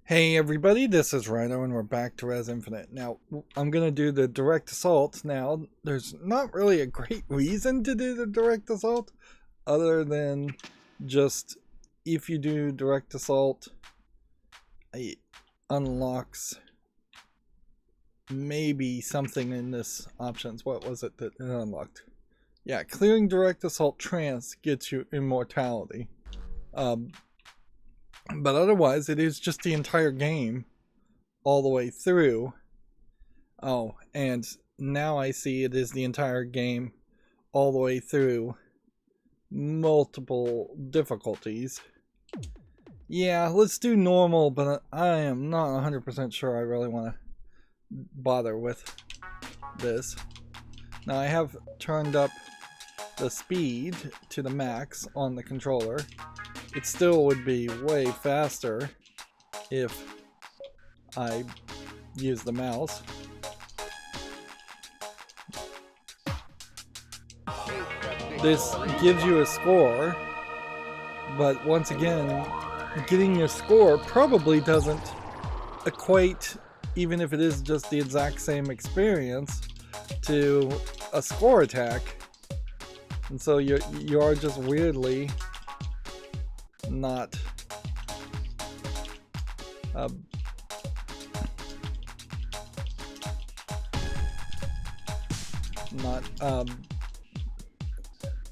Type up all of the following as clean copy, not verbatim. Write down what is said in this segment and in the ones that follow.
Hey everybody, this is Rydo and we're back to Rez Infinite. Now, I'm going to do the direct assault now. There's not really a great reason to do the direct assault, other than just if you do direct assault, it unlocks maybe something in this options. What was it that it unlocked? Yeah, clearing direct assault trance gets you immortality. But otherwise, it is just the entire game all the way through. Oh, and now I see it is the entire game all the way through multiple difficulties. Yeah, let's do normal, but I am not 100% sure I really want to bother with this. Now I have turned up the speed to the max on the controller. It still would be way faster if I use the mouse. This gives you a score, but once again, getting your score probably doesn't equate, even if it is just the exact same experience, to a score attack. And so you are just weirdly not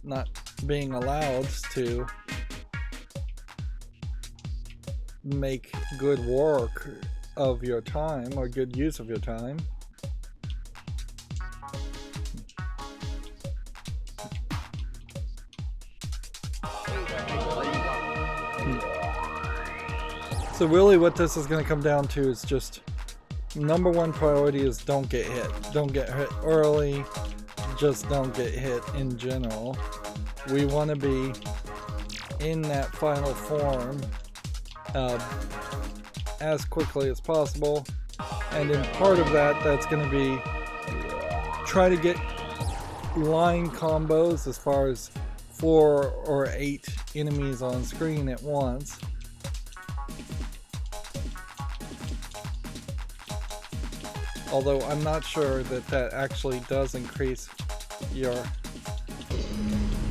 not being allowed to make good work of your time or good use of your time. So really what this is going to come down to is just number one priority is don't get hit. Don't get hit early. Just don't get hit in general. We want to be in that final form as quickly as possible. And in part of that, that's going to be try to get line combos as far as 4 or 8 enemies on screen at once. Although I'm not sure that that actually does increase your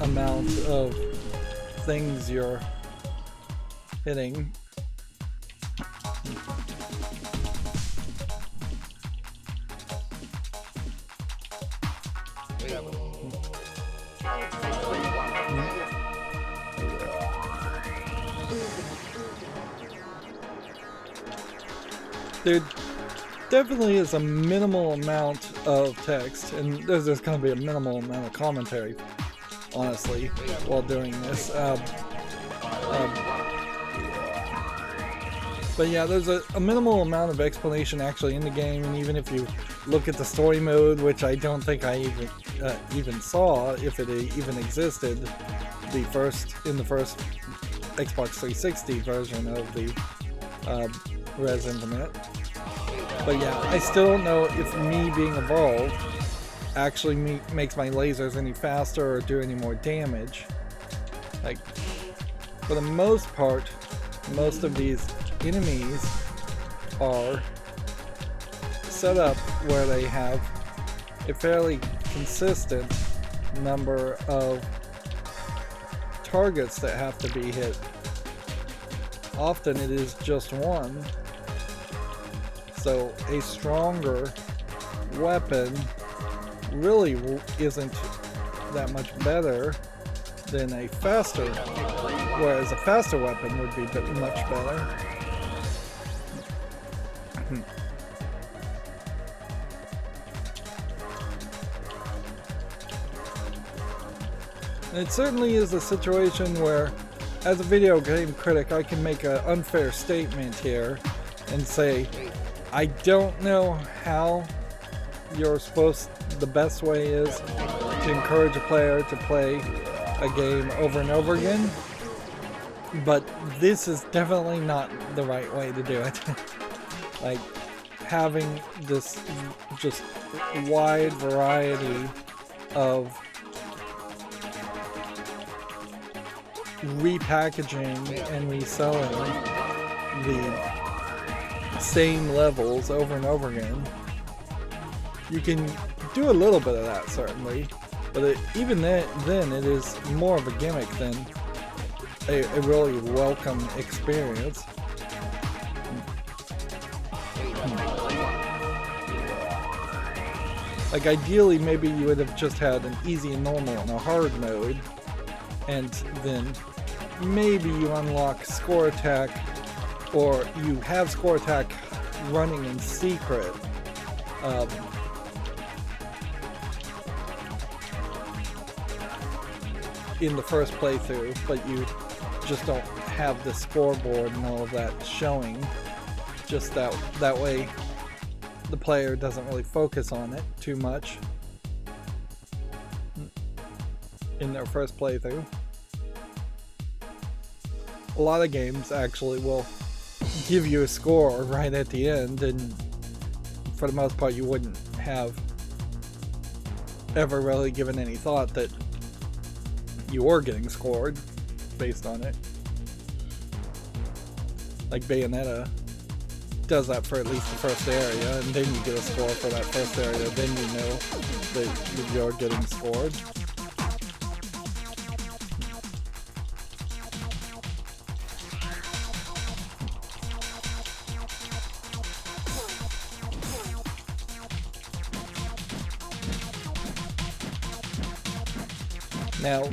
amount of things you're hitting. There definitely is a minimal amount of text, and there's going to be a minimal amount of commentary, honestly, while doing this. But yeah, there's a minimal amount of explanation actually in the game, and even if you look at the story mode, which I don't think I even saw if it even existed, in the first Xbox 360 version of the Rez Infinite. But yeah, I still don't know if me being evolved actually makes my lasers any faster or do any more damage. Like, for the most part, most of these enemies are set up where they have a fairly consistent number of targets that have to be hit. Often it is just one. So a stronger weapon really isn't that much better than a faster, whereas a faster weapon would be much better. And it certainly is a situation where, as a video game critic, I can make an unfair statement here and say, I don't know how the best way is to encourage a player to play a game over and over again, but this is definitely not the right way to do it. Like, having this just wide variety of repackaging and reselling the same levels over and over again. You can do a little bit of that, certainly, but even then it is more of a gimmick than a really welcome experience. Like, ideally, maybe you would have just had an easy and normal and a hard mode, and then maybe you unlock score attack, or you have score attack running in secret. In the first playthrough, but you just don't have the scoreboard and all of that showing. Just that way the player doesn't really focus on it too much in their first playthrough. A lot of games actually will give you a score right at the end, and for the most part you wouldn't have ever really given any thought that you were getting scored based on it. Like Bayonetta does that for at least the first area, and then you get a score for that first area, then you know that you're getting scored. Now,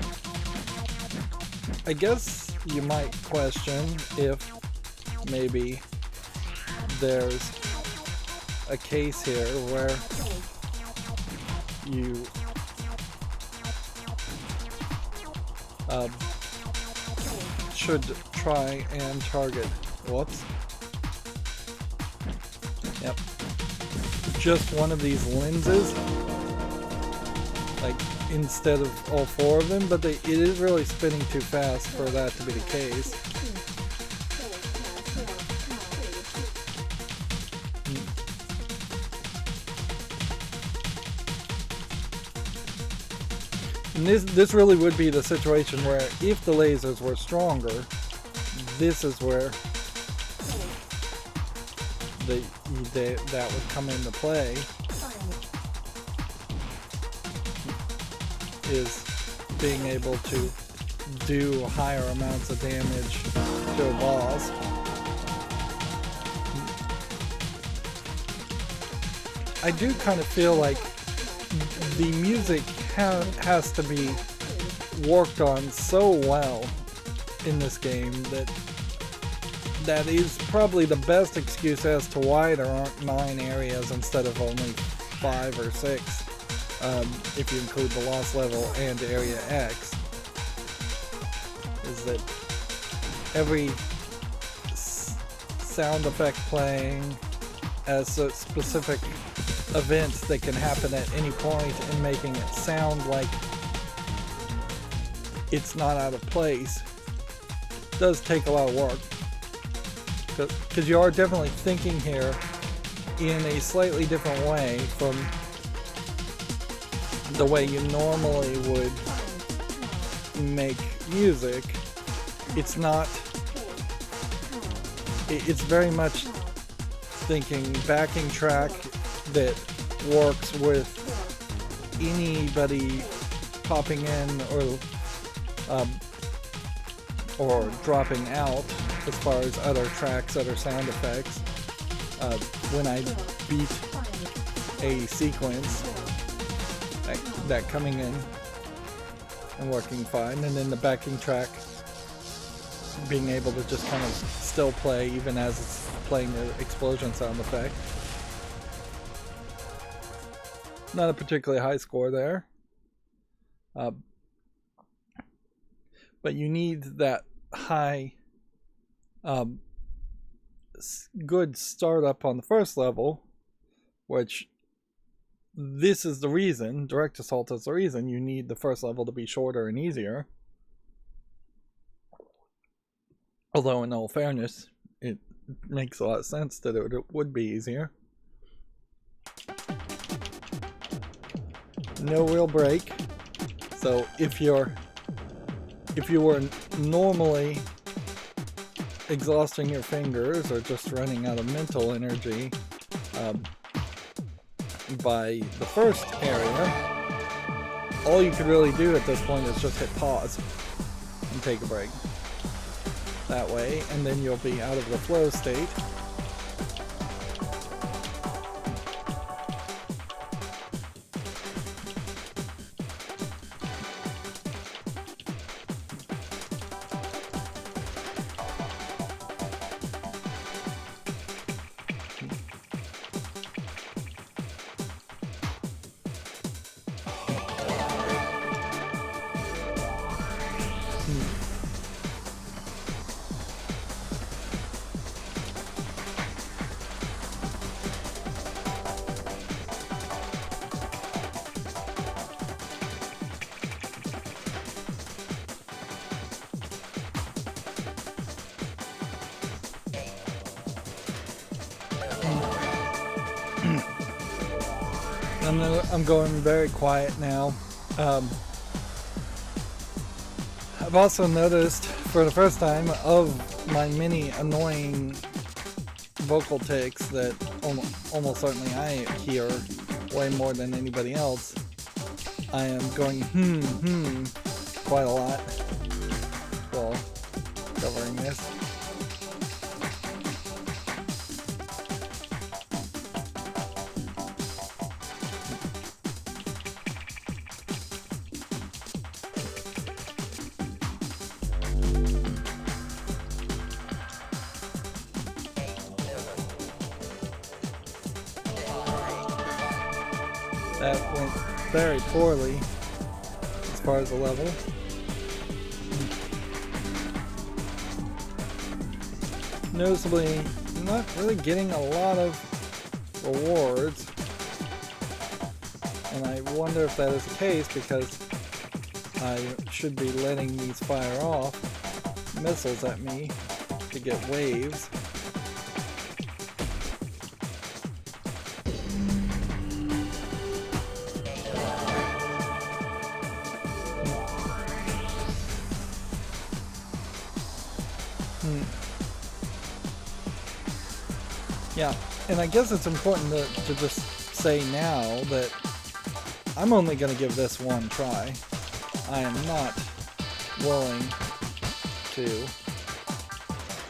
I guess you might question if maybe there's a case here where you should try and target, whoops, yep, just one of these lenses, like, instead of all four of them, but it is really spinning too fast for that to be the case. And this really would be the situation where if the lasers were stronger, this is where that would come into play, is being able to do higher amounts of damage to a boss. I do kind of feel like the music has to be worked on so well in this game that is probably the best excuse as to why there aren't 9 areas instead of only 5 or 6, if you include the lost level and Area X. Is that every sound effect playing as a specific events that can happen at any point and making it sound like it's not out of place does take a lot of work, because you are definitely thinking here in a slightly different way from the way you normally would make music. It's very much thinking backing track that works with anybody popping in or dropping out as far as other tracks, other sound effects. When I beat a sequence, that coming in and working fine, and then the backing track being able to just kind of still play even as it's playing the explosion sound effect. Not a particularly high score there. But you need that high, good startup on the first level, which this is the reason, Direct Assault is the reason you need the first level to be shorter and easier. Although in all fairness, it makes a lot of sense that it would be easier. No real break. So if you were normally exhausting your fingers or just running out of mental energy by the first area, all you could really do at this point is just hit pause and take a break. That way, and then you'll be out of the flow state. I'm going very quiet now. I've also noticed for the first time of my many annoying vocal tics that almost certainly I hear way more than anybody else. I am going quite a lot while covering this. That went very poorly as far as the level. Noticeably, not really getting a lot of rewards. And I wonder if that is the case because I should be letting these fire off missiles at me to get waves. Yeah, and I guess it's important to just say now that I'm only going to give this one try. I am not willing to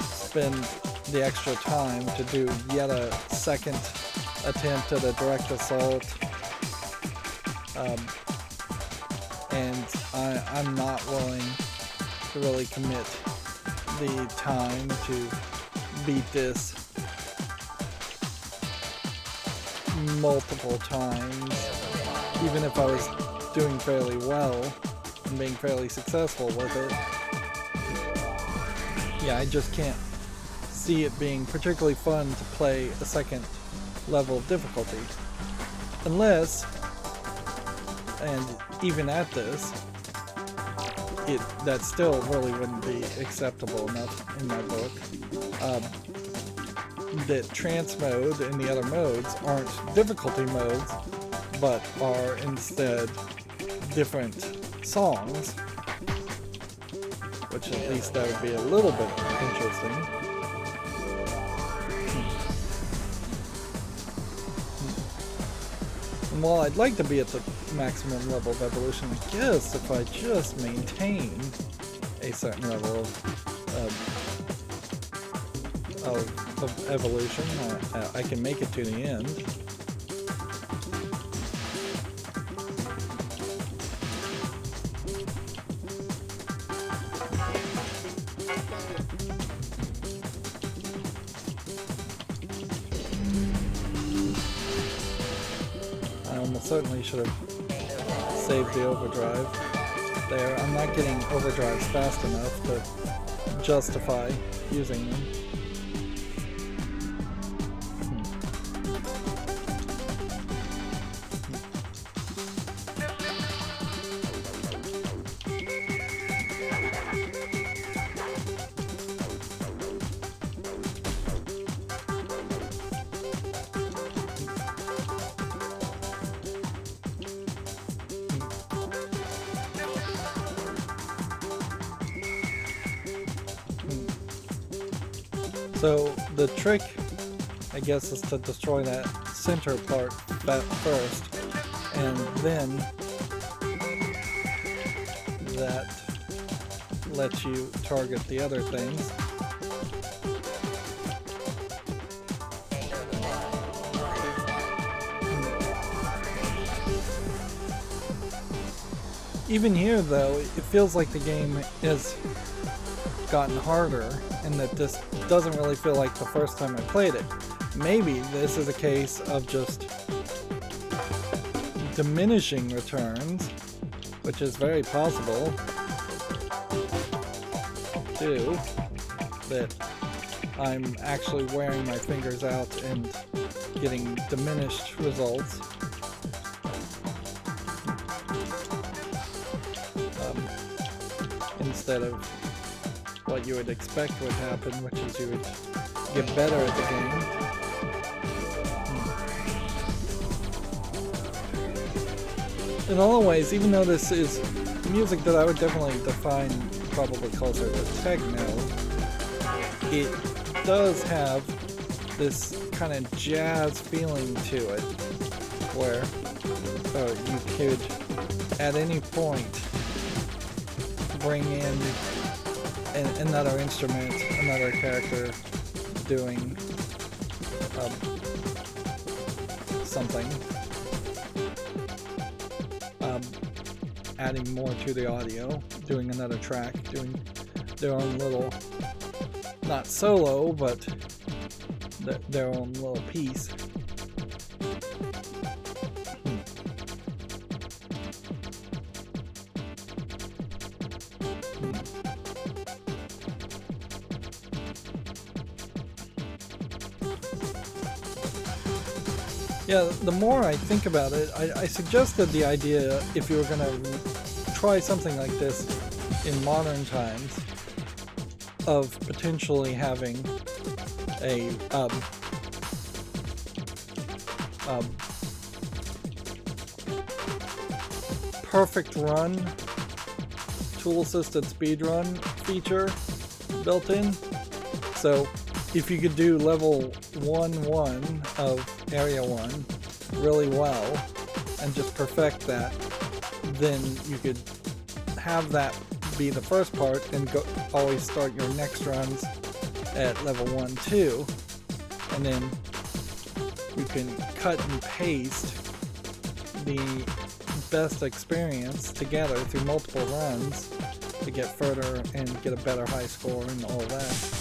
spend the extra time to do yet a second attempt at a direct assault. And I'm not willing to really commit the time to beat this multiple times, even if I was doing fairly well and being fairly successful with it. Yeah, I just can't see it being particularly fun to play a second level of difficulty. Unless, and even at this, that still really wouldn't be acceptable enough in my book. That trance mode and the other modes aren't difficulty modes, but are instead different songs, which at least that would be a little bit interesting. And while I'd like to be at the maximum level of evolution, I guess if I just maintain a certain level of evolution, I can make it to the end. I almost certainly should have saved the overdrive there. I'm not getting overdrives fast enough to justify using them. So the trick, I guess, is to destroy that center part first, and then that lets you target the other things. Even here, though, it feels like the game has gotten harder, and that this doesn't really feel like the first time I played it. Maybe this is a case of just diminishing returns, which is very possible too, that I'm actually wearing my fingers out and getting diminished results. Instead of what you would expect would happen, which is you would get better at the game. In all ways, even though this is music that I would definitely define probably closer to techno, it does have this kind of jazz feeling to it, where you could at any point bring in another instrument, another character doing something, adding more to the audio, doing another track, doing their own little, not solo, but their own little piece. Yeah, the more I think about it, I suggested the idea, if you were going to try something like this in modern times, of potentially having a perfect run, tool-assisted speedrun feature built in. So if you could do level 1-1 of Area 1 really well and just perfect that, then you could have that be the first part and always start your next runs at level 1-2, and then you can cut and paste the best experience together through multiple runs to get further and get a better high score and all that.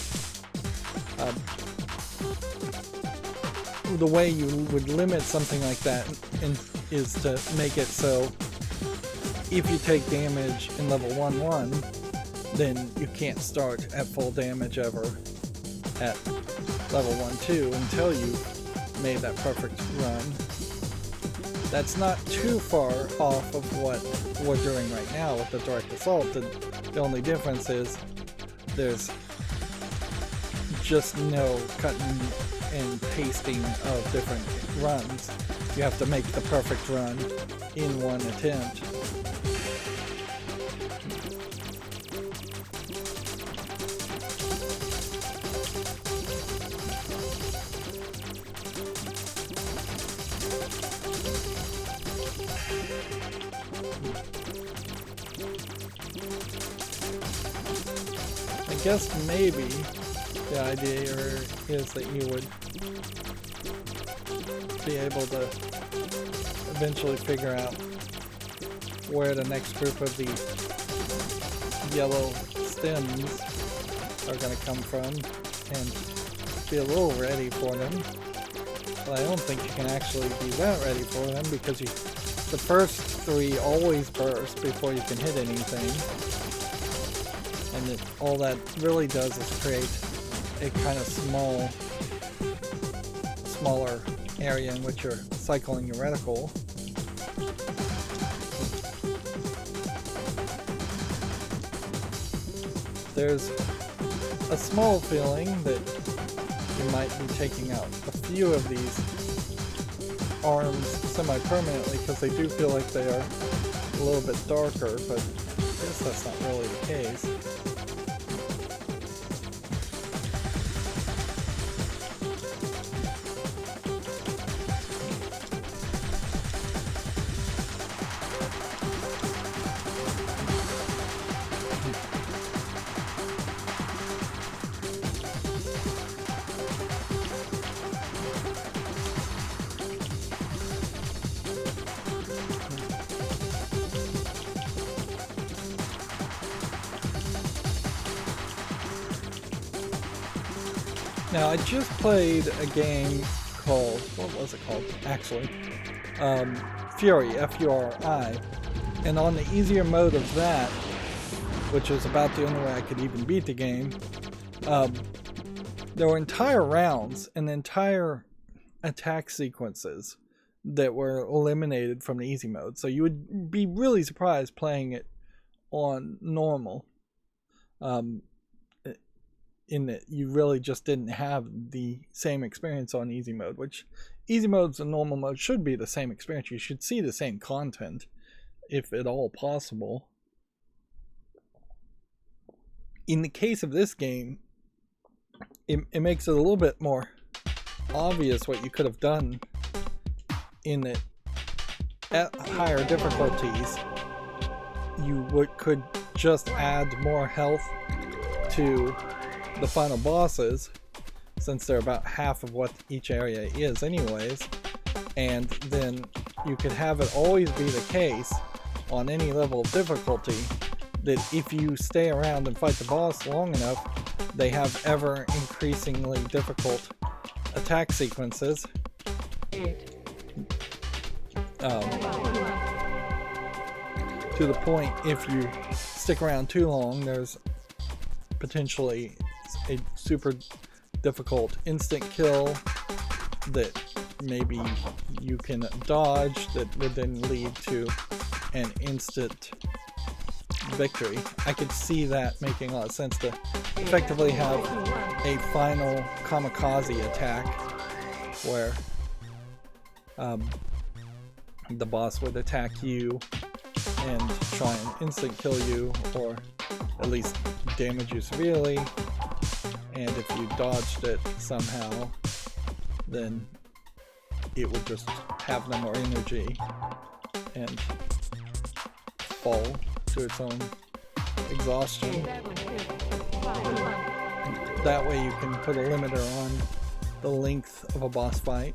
The way you would limit something like that is to make it so if you take damage in level 1-1, then you can't start at full damage ever at level 1-2 until you made that perfect run. That's not too far off of what we're doing right now with the direct assault. The only difference is there's just no cutting and pasting of different runs. You have to make the perfect run in one attempt. I guess maybe the idea is that you would be able to eventually figure out where the next group of these yellow stems are going to come from and be a little ready for them. But I don't think you can actually be that ready for them, because the first three always burst before you can hit anything. And all that really does is create a kind of smaller area in which you're cycling your reticle. There's a small feeling that you might be taking out a few of these arms semi-permanently, because they do feel like they are a little bit darker, but I guess that's not really the case. Now, I just played a game called, what was it called, actually? Fury, F-U-R-I. And on the easier mode of that, which was about the only way I could even beat the game, there were entire rounds and entire attack sequences that were eliminated from the easy mode. So you would be really surprised playing it on normal. In that you really just didn't have the same experience on easy mode, which easy modes and normal mode should be the same experience. You should see the same content, if at all possible. In the case of this game, it makes it a little bit more obvious what you could have done in that at higher difficulties you could just add more health to the final bosses, since they're about half of what each area is anyways, and then you could have it always be the case on any level of difficulty that if you stay around and fight the boss long enough, they have ever increasingly difficult attack sequences. To the point, if you stick around too long, there's potentially a super difficult instant kill that maybe you can dodge that would then lead to an instant victory. I could see that making a lot of sense, to effectively have a final kamikaze attack where the boss would attack you and try and instant kill you, or at least damage you severely, and if you dodged it somehow, then it would just have no more energy and fall to its own exhaustion. That way you can put a limiter on the length of a boss fight,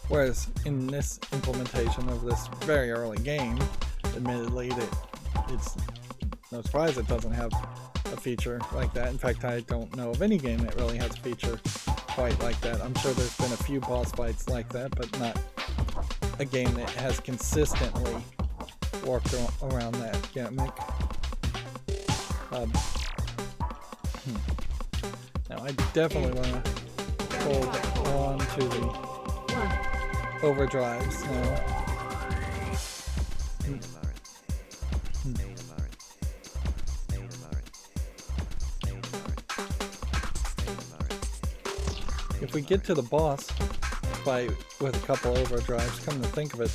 whereas in this implementation of this very early game, admittedly, it's no surprise it doesn't have a feature like that. In fact, I don't know of any game that really has a feature quite like that. I'm sure there's been a few boss fights like that, but not a game that has consistently worked around that gimmick. Now, I definitely want to hold on to the overdrives now. If we get to the boss fight with a couple overdrives, come to think of it,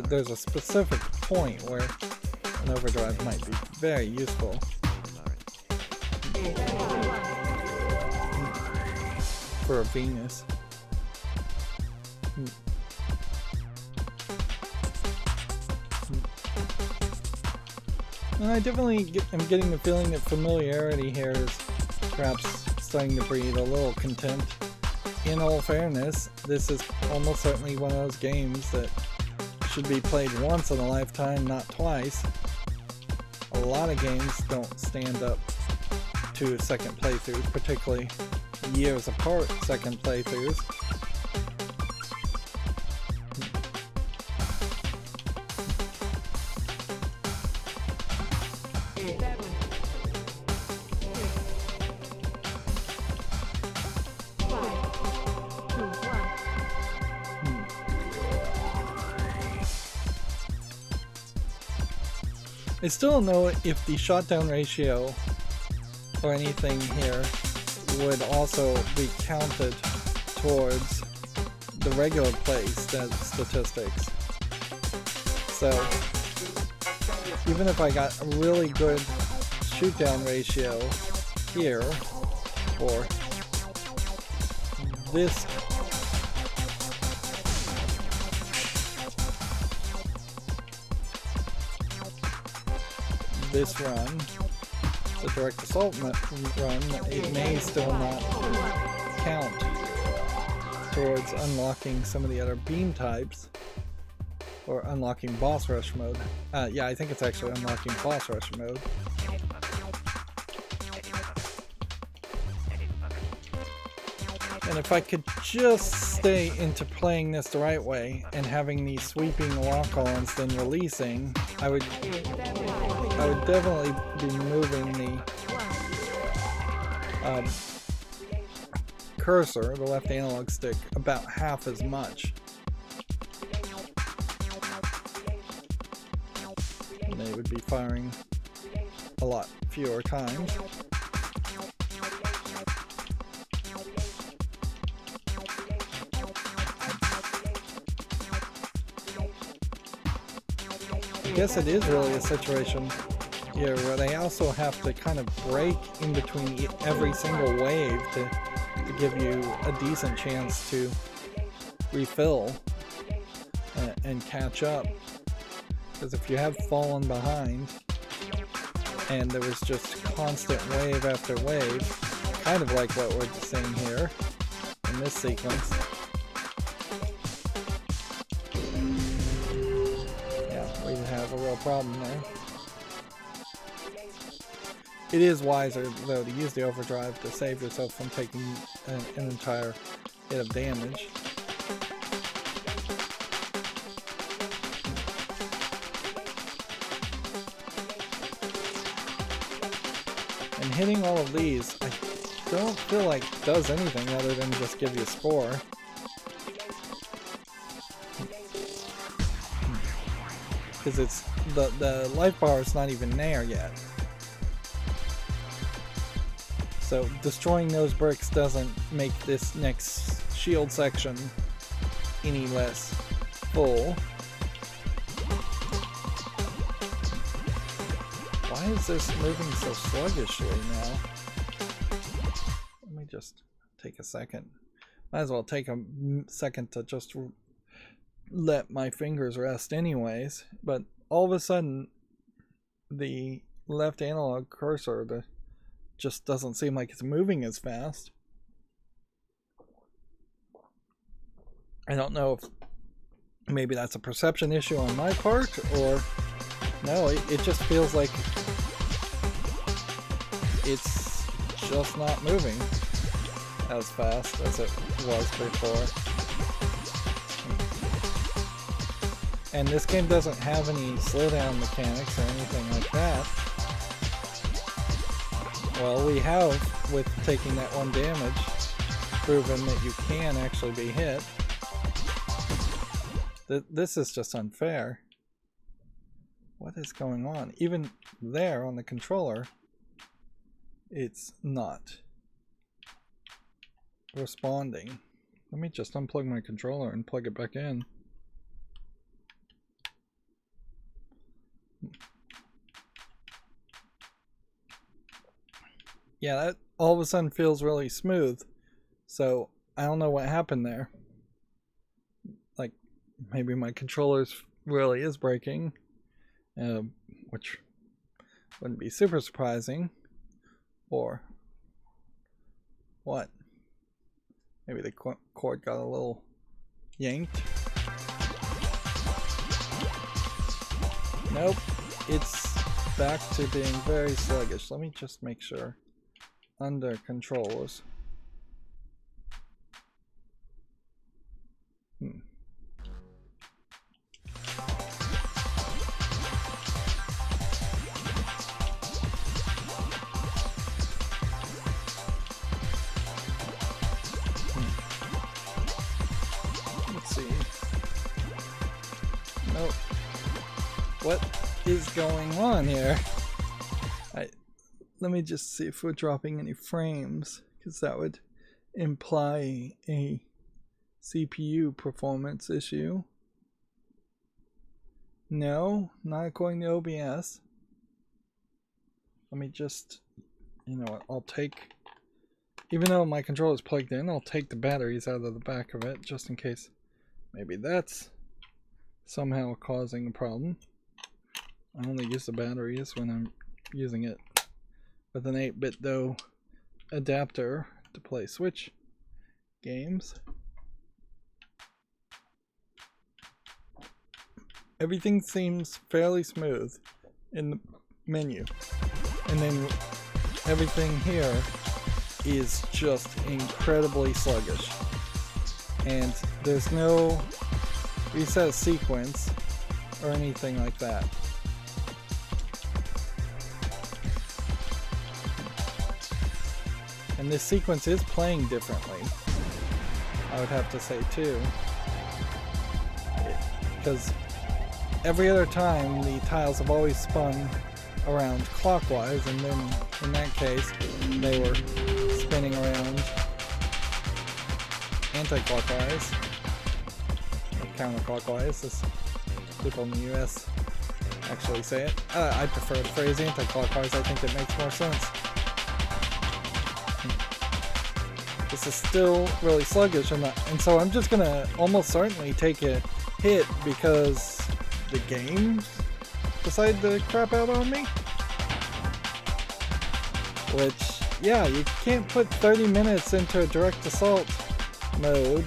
there's a specific point where an overdrive might be very useful. For a Venus. And I definitely am getting the feeling that familiarity here is perhaps starting to breed a little contempt. In all fairness, this is almost certainly one of those games that should be played once in a lifetime, not twice. A lot of games don't stand up to second playthroughs, particularly years apart second playthroughs. I still don't know if the shotdown ratio or anything here would also be counted towards the regular play statistics. So even if I got a really good shoot-down ratio here for this run, the direct assault run, it may still not count towards unlocking some of the other beam types or unlocking boss rush mode. Yeah, I think it's actually unlocking boss rush mode. And if I could just stay into playing this the right way and having these sweeping lock-ons then releasing, I would definitely be moving the cursor, the left analog stick, about half as much. And they would be firing a lot fewer times. I guess it is really a situation here where they also have to kind of break in between every single wave to give you a decent chance to refill and catch up. Because if you have fallen behind and there was just constant wave after wave, kind of like what we're seeing here in this sequence, we'd have a real problem there. It is wiser, though, to use the overdrive to save yourself from taking an entire hit of damage. And hitting all of these, I don't feel like does anything other than just give you a score. Because it's the life bar is not even there yet. So destroying those bricks doesn't make this next shield section any less full. Why is this moving so sluggishly now? Let me just take a second. Might as well take a second to just let my fingers rest anyways. But all of a sudden, the left analog cursor just doesn't seem like it's moving as fast. I don't know if maybe that's a perception issue on my part, or no, it just feels like it's just not moving as fast as it was before. And this game doesn't have any slowdown mechanics or anything like that. Well, we have, with taking that one damage, proven that you can actually be hit. This is just unfair. What is going on? Even there on the controller, it's not responding. Let me just unplug my controller and plug it back in. Yeah, that all of a sudden feels really smooth. So I don't know what happened there. Like, maybe my controller really is breaking, which wouldn't be super surprising. Or what? Maybe the cord got a little yanked. Nope, it's back to being very sluggish. Let me just make sure. Under controls. Let's see. Nope. What is going on here? Let me just see if we're dropping any frames, because that would imply a CPU performance issue. No, not according to OBS. Let me just, you know what, I'll take, even though my controller is plugged in, I'll take the batteries out of the back of it, just in case maybe that's somehow causing a problem. I only use the batteries when I'm using it with an 8-bit though adapter to play Switch games. Everything seems fairly smooth in the menu, and then everything here is just incredibly sluggish. And there's no reset sequence or anything like that. And this sequence is playing differently, I would have to say too. Because every other time the tiles have always spun around clockwise, and then in that case they were spinning around anti-clockwise, or counterclockwise, as people in the US actually say it. I prefer the phrase anti-clockwise. I think it makes more sense. This is still really sluggish, and so I'm just gonna almost certainly take a hit because the game decided to crap out on me. Which, yeah, you can't put 30 minutes into a direct assault mode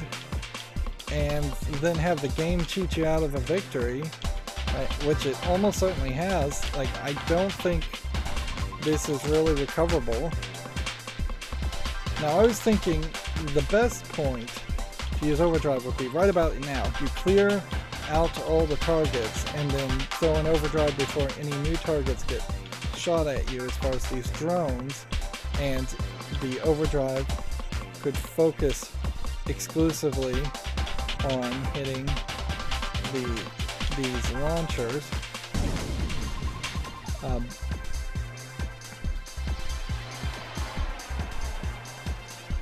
and then have the game cheat you out of a victory, which it almost certainly has. Like, I don't think this is really recoverable. Now, I was thinking the best point to use overdrive would be right about now. You clear out all the targets and then throw an overdrive before any new targets get shot at you as far as these drones, and the overdrive could exclusively on hitting these launchers.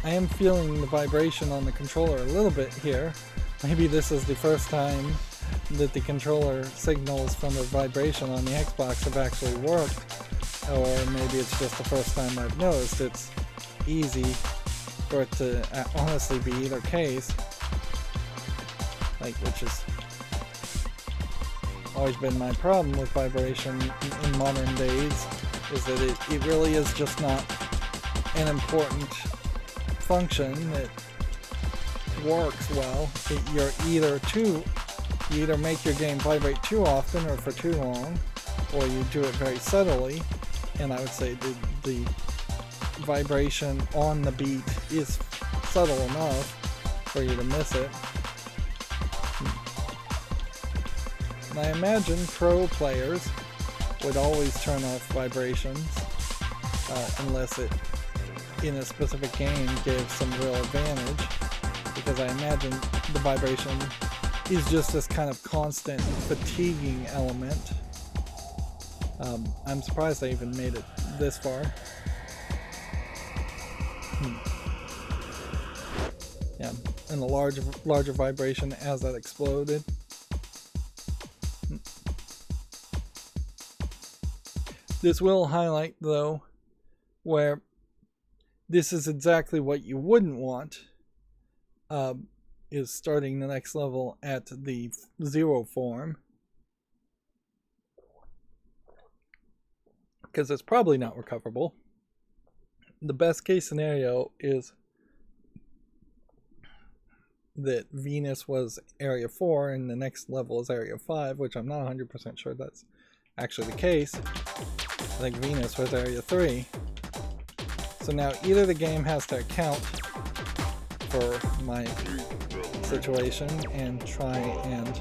I am feeling the vibration on the controller a little bit here. Maybe this is the first time that the controller signals from the vibration on the Xbox have actually worked, or maybe it's just the first time I've noticed. It's easy for it to honestly be either case, like, which has always been my problem with vibration in modern days, is that it really is just not an important function that works well. You either make your game vibrate too often or for too long, or you do it very subtly, and I would say the vibration on the beat is subtle enough for you to miss it. And I imagine pro players would always turn off vibrations unless it in a specific game gave some real advantage, because I imagine the vibration is just this kind of constant fatiguing element. I'm surprised I even made it this far. Yeah, and the larger vibration as that exploded. This will highlight, though, where this is exactly what you wouldn't want, is starting the next level at the 0 form. Because it's probably not recoverable. The best case scenario is that Venus was Area 4 and the next level is Area 5, which I'm not 100% sure that's actually the case. I think Venus was Area 3. So now either the game has to account for my situation and try and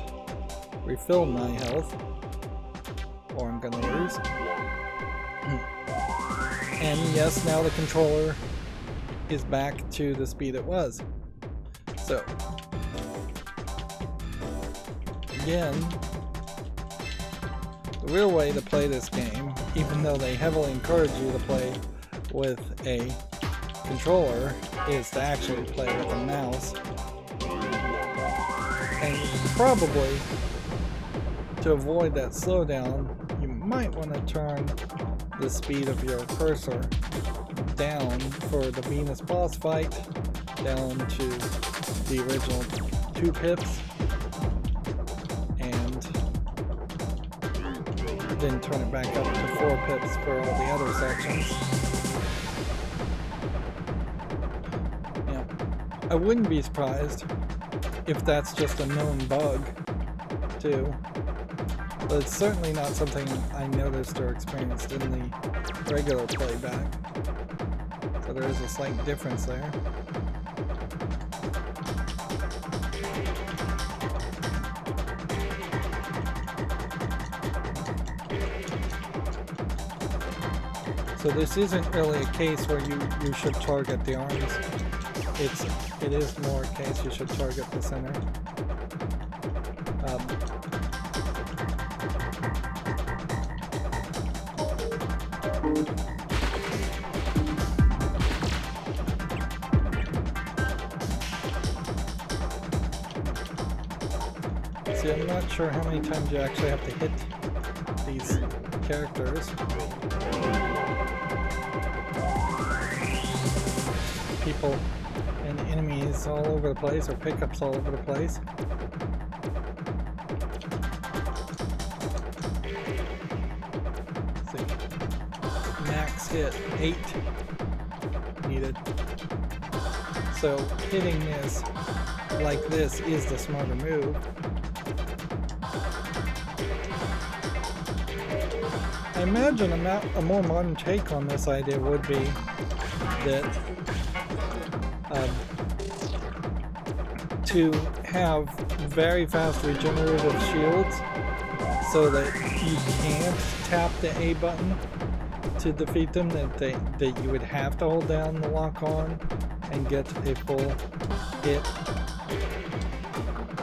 refill my health, or I'm gonna lose. And yes, now the controller is back to the speed it was. So, again, the real way to play this game, even though they heavily encourage you to play with a controller, is to actually play with a mouse. And probably, to avoid that slowdown, you might want to turn the speed of your cursor down for the Venus boss fight, down to the original 2 pips, and then turn it back up to 4 pips for all the other sections. Yeah, I wouldn't be surprised if that's just a known bug, too. But it's certainly not something I noticed or experienced in the regular playback. So there is a slight difference there. So this isn't really a case where you should target the arms. It is more a case you should target the center. See, I'm not sure how many times you actually have to hit these characters. People and enemies all over the place, or pickups all over the place. Let's see. Max hit 8 needed. So hitting this like this is the smarter move. I imagine a more modern take on this idea would be that to have very fast regenerative shields so that you can't tap the A button to defeat them, that you would have to hold down the lock on and get a full hit.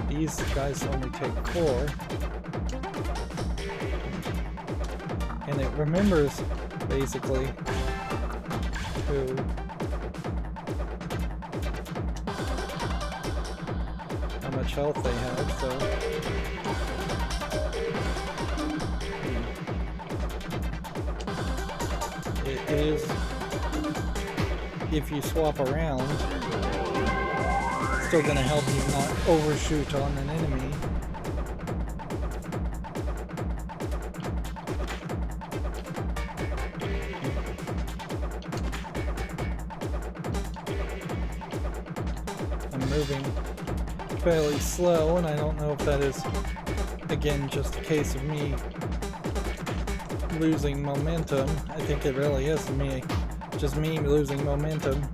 These guys only take 4. And it remembers basically to how much health they have, so it is, if you swap around, it's still going to help you not overshoot on an enemy. Moving fairly slow, and I don't know if that is, again, just a case of me losing momentum. I think it really is just me losing momentum.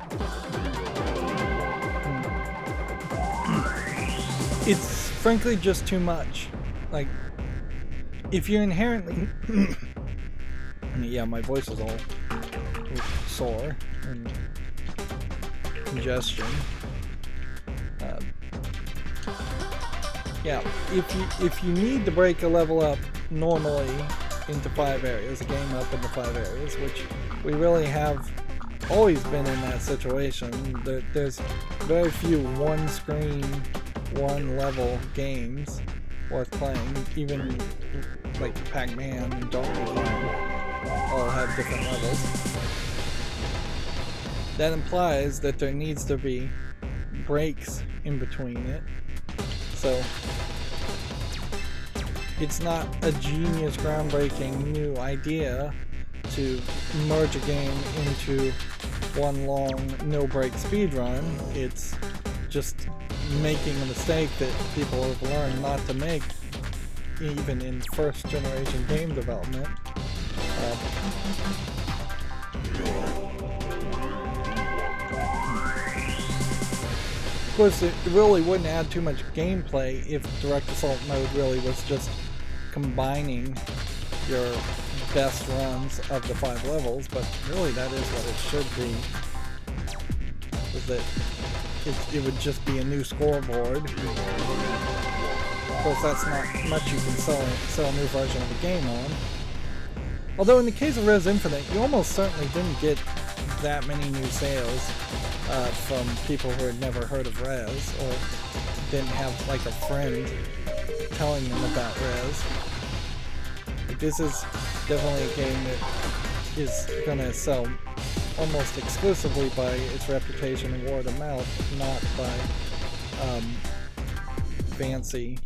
It's frankly just too much. Like, if you're inherently yeah, my voice is all sore and congestion. Yeah, if you need to break a level up normally into 5 areas, a game up into 5 areas, which we really have always been in that situation. There's very few one screen, one level games worth playing. Even like Pac-Man and Donkey Kong all have different levels. That implies that there needs to be breaks in between it. So it's not a genius, groundbreaking new idea to merge a game into one long no-break speedrun. It's just making a mistake that people have learned not to make, even in first-generation game development. Of course, it really wouldn't add too much gameplay if Direct Assault mode really was just combining your best runs of the 5 levels, but really that is what it should be. Is that it would just be a new scoreboard. Of course, that's not much you can sell a new version of the game on. Although in the case of Rez Infinite, you almost certainly didn't get that many new sales from people who had never heard of Rez, or didn't have like a friend telling them about Rez. Like, this is definitely a game that is going to sell almost exclusively by its reputation and word of mouth, not by fancy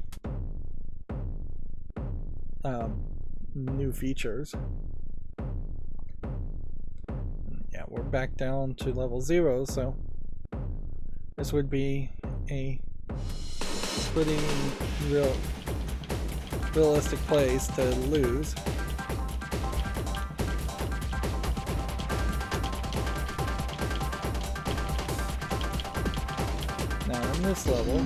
new features. Yeah, we're back down to level 0, so this would be a pretty realistic place to lose. Now in this level,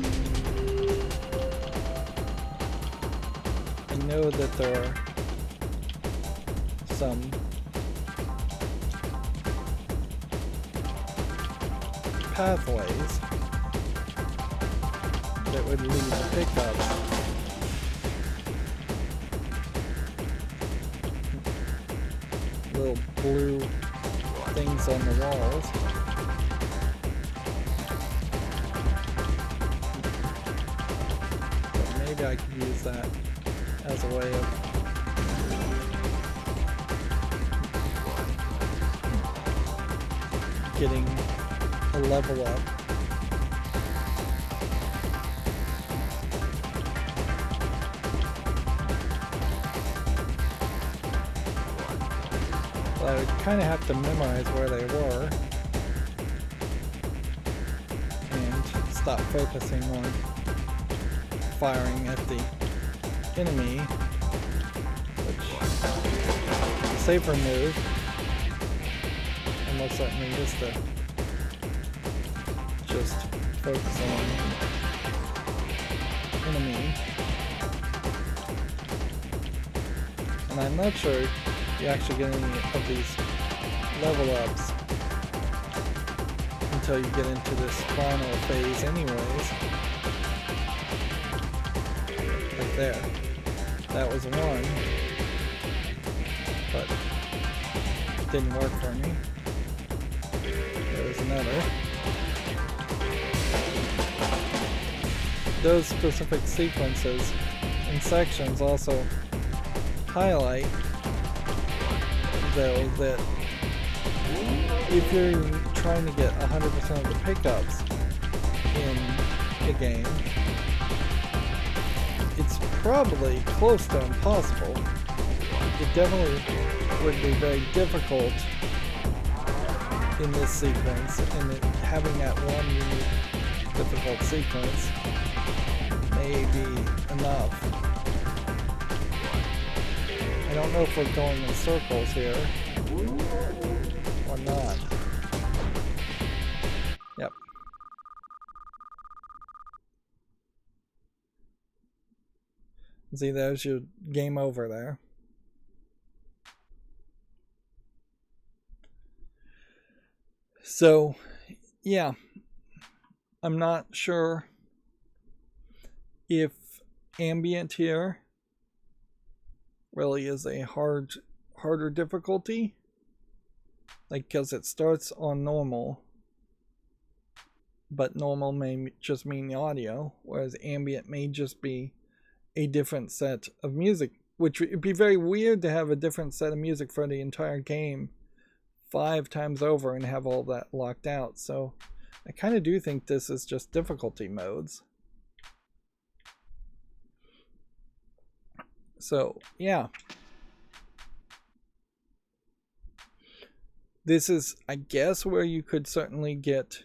I know that there are some pathways that would lead to pickups. Little blue things on the walls. But maybe I could use that as a way of getting a level up. I would kind of have to memorize where they were and stop focusing on firing at the enemy, which is a safer move, and most certainly is to just focus on enemy. And I'm not sure you actually get any of these level ups until you get into this final phase anyways. Right there. That was one, but it didn't work for me. There's another. Those specific sequences and sections also highlight, though, that if you're trying to get 100% of the pickups in a game, it's probably close to impossible. It definitely would be very difficult in this sequence, and having that one unique difficult sequence may be enough. I don't know if we're going in circles here or not. Yep. See, there's your game over there. So, yeah, I'm not sure if ambient here really is a harder difficulty, like, because it starts on normal, but normal may just mean the audio, whereas ambient may just be a different set of music, which would be very weird to have a different set of music for the entire game 5 times over and have all that locked out. So I kind of do think this is just difficulty modes. So yeah, this is, I guess, where you could certainly get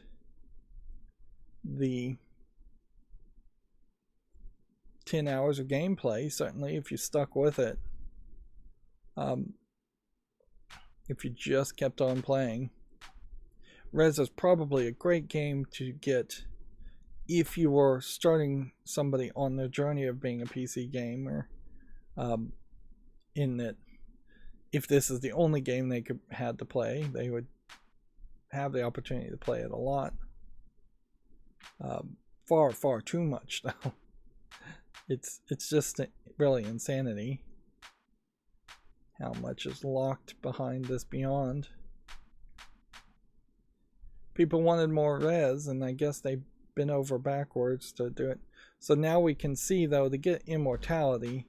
the 10 hours of gameplay, certainly, if you stuck with it. If you just kept on playing. Rez is probably a great game to get if you were starting somebody on their journey of being a PC gamer, in that if this is the only game they had to play, they would have the opportunity to play it a lot. Far too much, though. It's just really insanity how much is locked behind this beyond. People wanted more Rez, and I guess they bent over backwards to do it. So now we can see, though, to get immortality,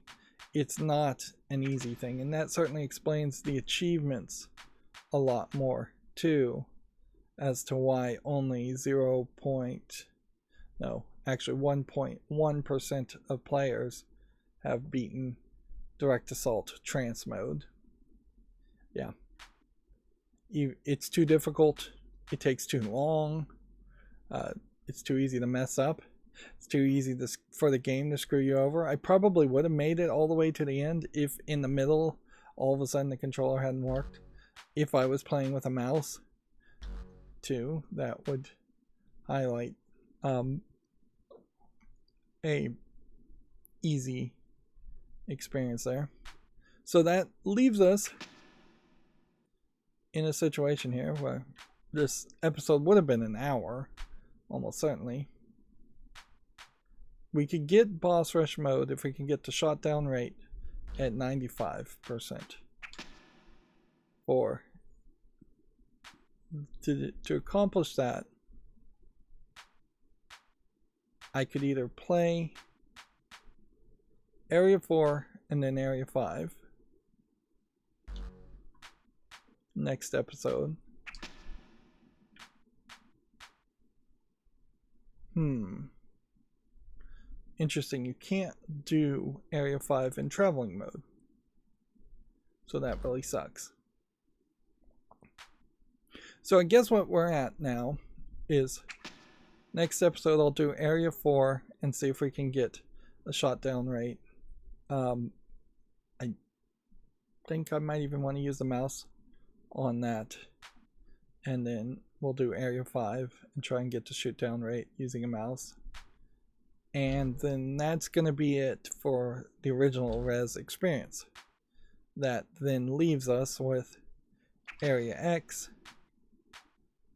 it's not an easy thing, and that certainly explains the achievements a lot more too, as to why only 1.1% of players have beaten Direct Assault Trance mode. Yeah, it's too difficult, it takes too long, it's too easy to mess up, it's too easy for the game to screw you over. I probably would have made it all the way to the end if in the middle all of a sudden the controller hadn't worked. If I was playing with a mouse too, that would highlight a easy experience there. So that leaves us in a situation here where this episode would have been an hour, almost certainly. We could get boss rush mode if we can get the shot down rate at 95%. Or to accomplish that, I could either play Area 4 and then Area 5 next episode. Interesting, you can't do Area 5 in traveling mode. So that really sucks. So I guess what we're at now is next episode I'll do Area 4 and see if we can get a shot down rate. I think I might even want to use the mouse on that. And then we'll do Area 5 and try and get the shoot down rate using a mouse. And then that's going to be it for the original Rez experience. That then leaves us with Area X,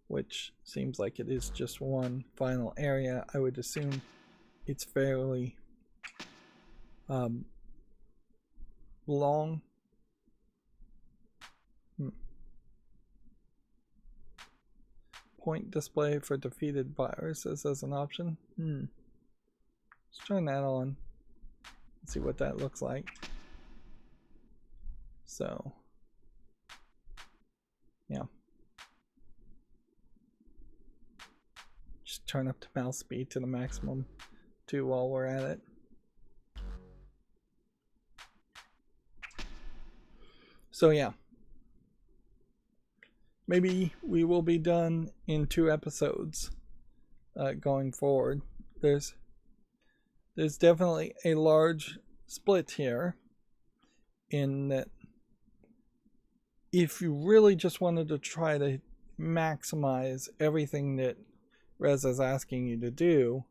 which seems like it is just one final area. I would assume it's fairly long. Point display for defeated viruses as an option. Let's turn that on and see what that looks like. So, yeah. Just turn up the mouse speed to the maximum too while we're at it. So yeah. Maybe we will be done in 2 episodes going forward. There's definitely a large split here in that if you really just wanted to try to maximize everything that Rez is asking you to do,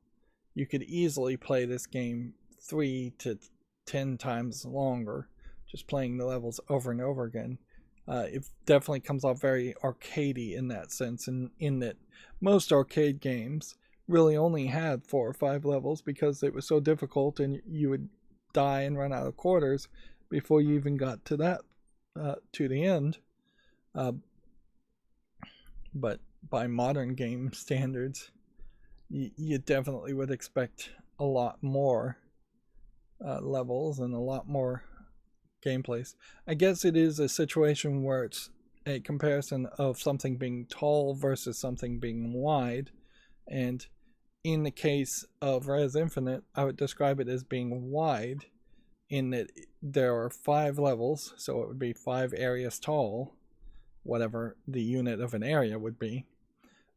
you could easily play this game 3 to 10 times longer, just playing the levels over and over again. It definitely comes off very arcadey in that sense, in that most arcade games really only had 4 or 5 levels because it was so difficult and you would die and run out of quarters before you even got to that to the end. But by modern game standards, you definitely would expect a lot more levels and a lot more gameplays. I guess it is a situation where it's a comparison of something being tall versus something being wide, and in the case of Rez Infinite, I would describe it as being wide in that there are 5 levels, so it would be 5 areas tall, whatever the unit of an area would be,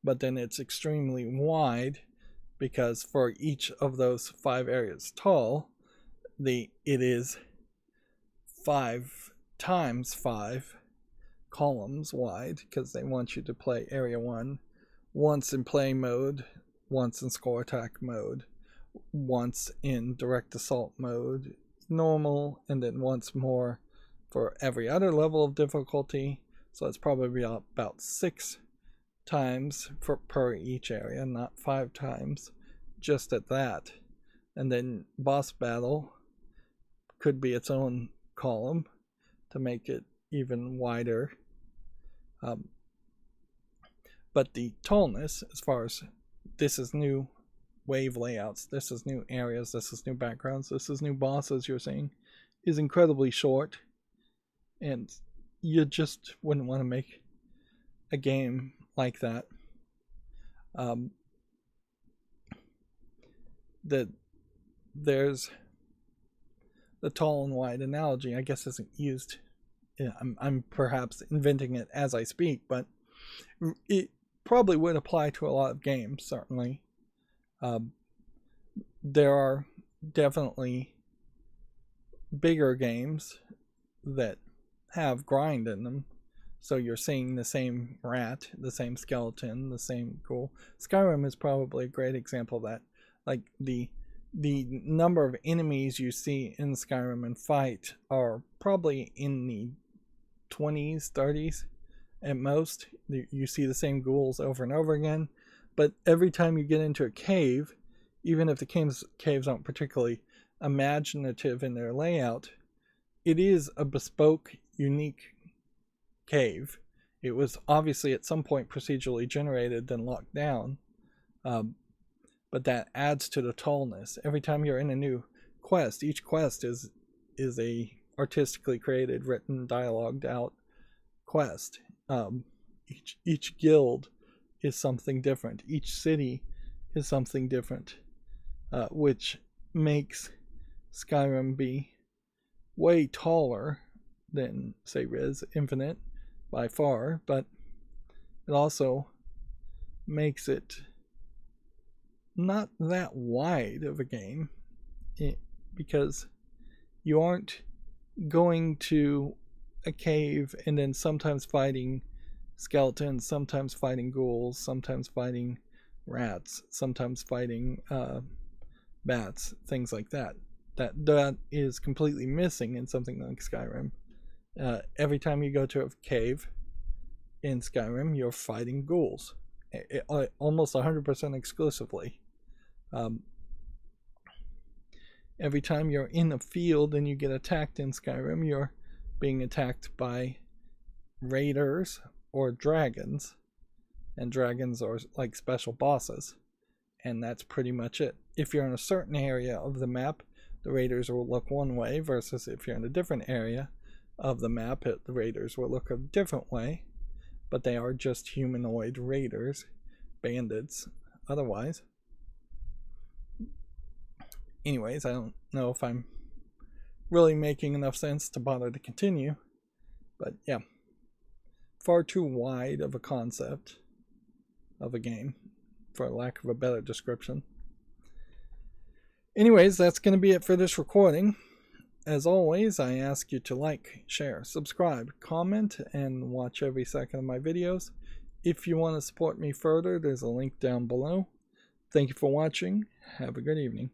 but then it's extremely wide because for each of those 5 areas tall, it is 5 times 5 columns wide, because they want you to play Area 1 once in play mode, once in score attack mode, once in direct assault mode, normal, and then once more for every other level of difficulty. So it's probably about 6 times per each area, not 5 times, just at that. And then boss battle could be its own column to make it even wider. But the tallness, as far as this is new wave layouts, this is new areas, this is new backgrounds, this is new bosses you're seeing, is incredibly short. And you just wouldn't want to make a game like that. There's the tall and wide analogy, I guess, isn't used. Yeah, I'm perhaps inventing it as I speak, but it probably would apply to a lot of games, certainly. There are definitely bigger games that have grind in them, So you're seeing the same rat, the same skeleton, the same ghoul. Skyrim is probably a great example of that. Like the number of enemies you see in Skyrim and fight are probably in the 20s, 30s at most. You see the same ghouls over and over again, but every time you get into a cave, even if the caves aren't particularly imaginative in their layout, it is a bespoke, unique cave. It was obviously at some point procedurally generated, then locked down, but that adds to the tallness. Every time you're in a new quest, each quest is a artistically created, written, dialogued out quest. Each guild is something different. Each city is something different, which makes Skyrim be way taller than, say, Rez Infinite by far, but it also makes it not that wide of a game, because you aren't going to a cave and then sometimes fighting skeletons, sometimes fighting ghouls, sometimes fighting rats, sometimes fighting bats, things like that. That is completely missing in something like Skyrim. Every time you go to a cave in Skyrim, you're fighting ghouls, almost 100% exclusively. Every time you're in a field and you get attacked in Skyrim, you're being attacked by raiders or dragons, and dragons are like special bosses, and that's pretty much it. If you're in a certain area of the map, the raiders will look one way, versus if you're in a different area of the map, the raiders will look a different way, but they are just humanoid raiders, bandits otherwise. Anyways, I don't know if I'm really making enough sense to bother to continue, but yeah, far too wide of a concept of a game, for lack of a better description. Anyways, that's going to be it for this recording. As always, I ask you to like, share, subscribe, comment, and watch every second of my videos. If you want to support me further, there's a link down below. Thank you for watching. Have a good evening.